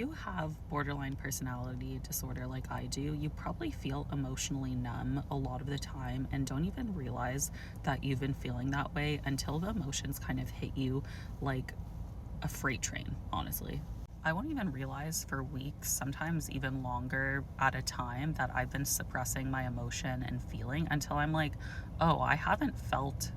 If you have borderline personality disorder like I do, you probably feel emotionally numb a lot of the time and don't even realize that you've been feeling that way until the emotions kind of hit you like a freight train, honestly. I won't even realize for weeks, sometimes even longer at a time, that I've been suppressing my emotion and feeling until I'm like, oh, I haven't felt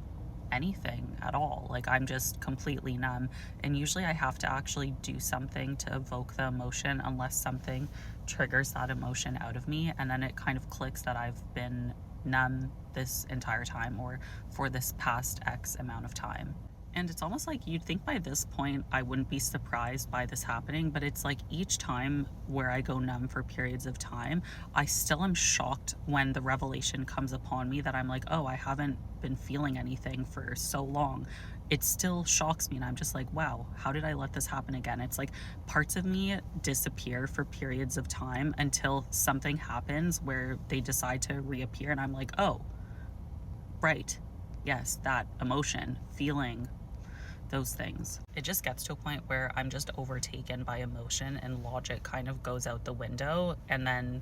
anything at all. Like, I'm just completely numb. And usually I have to actually do something to evoke the emotion unless something triggers that emotion out of me. And then it kind of clicks that I've been numb this entire time or for this past X amount of time. And it's almost like you'd think by this point I wouldn't be surprised by this happening, but it's like each time where I go numb for periods of time, I still am shocked when the revelation comes upon me that I'm like, oh, I haven't been feeling anything for so long. It still shocks me, and I'm just like, wow, how did I let this happen again? It's like parts of me disappear for periods of time until something happens where they decide to reappear, and I'm like, oh, right. Yes, that emotion, feeling, those things. It just gets to a point where I'm just overtaken by emotion and logic kind of goes out the window, and then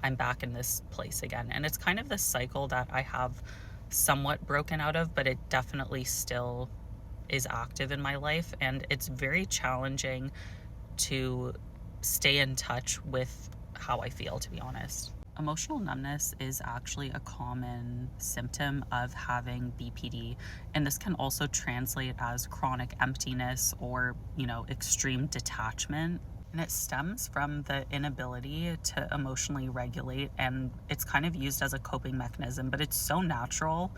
I'm back in this place again. And it's kind of this cycle that I have somewhat broken out of, but it definitely still is active in my life, and it's very challenging to stay in touch with how I feel, to be honest. Emotional numbness is actually a common symptom of having BPD, and this can also translate as chronic emptiness or, extreme detachment. And it stems from the inability to emotionally regulate, and it's kind of used as a coping mechanism, but it's so natural.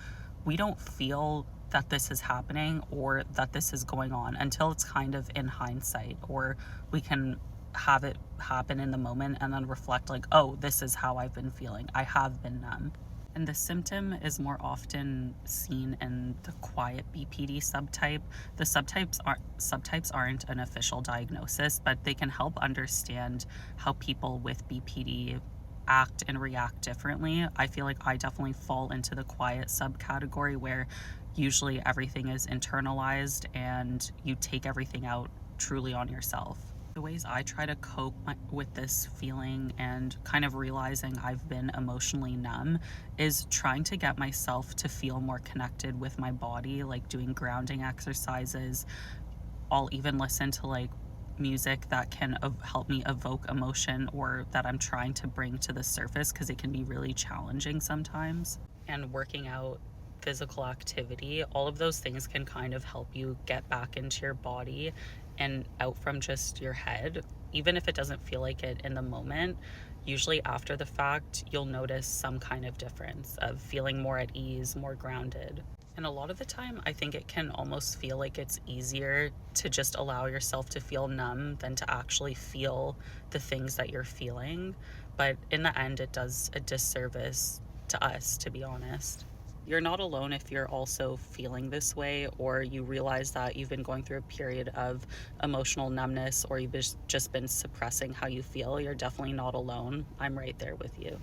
We don't feel that this is happening or that this is going on until it's kind of in hindsight, or we can have it happen in the moment and then reflect like, oh, this is how I've been feeling. I have been numb. And the symptom is more often seen in the quiet BPD subtype. The subtypes aren't an official diagnosis, but they can help understand how people with BPD act and react differently. I feel like I definitely fall into the quiet subcategory where usually everything is internalized and you take everything out truly on yourself. The ways I try to cope with this feeling and kind of realizing I've been emotionally numb is trying to get myself to feel more connected with my body, like doing grounding exercises. I'll even listen to like music that can help me evoke emotion or that I'm trying to bring to the surface, because it can be really challenging sometimes. And working out, physical activity, all of those things can kind of help you get back into your body and out from just your head. Even if it doesn't feel like it in the moment, usually after the fact, you'll notice some kind of difference of feeling more at ease, more grounded. And a lot of the time, I think it can almost feel like it's easier to just allow yourself to feel numb than to actually feel the things that you're feeling. But in the end, it does a disservice to us, to be honest. You're not alone if you're also feeling this way, or you realize that you've been going through a period of emotional numbness, or you've just been suppressing how you feel. You're definitely not alone. I'm right there with you.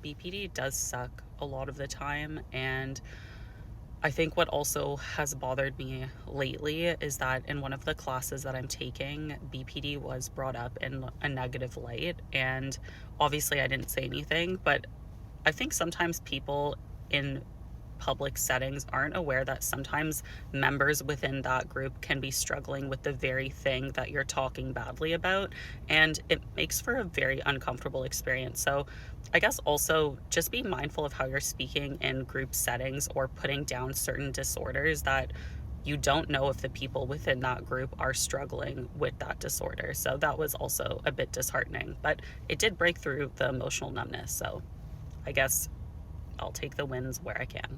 BPD does suck a lot of the time, and I think what also has bothered me lately is that in one of the classes that I'm taking, BPD was brought up in a negative light, and obviously I didn't say anything, but I think sometimes people in public settings aren't aware that sometimes members within that group can be struggling with the very thing that you're talking badly about, and it makes for a very uncomfortable experience. So I guess also just be mindful of how you're speaking in group settings or putting down certain disorders that you don't know if the people within that group are struggling with that disorder. So that was also a bit disheartening, but it did break through the emotional numbness. So I guess I'll take the wins where I can.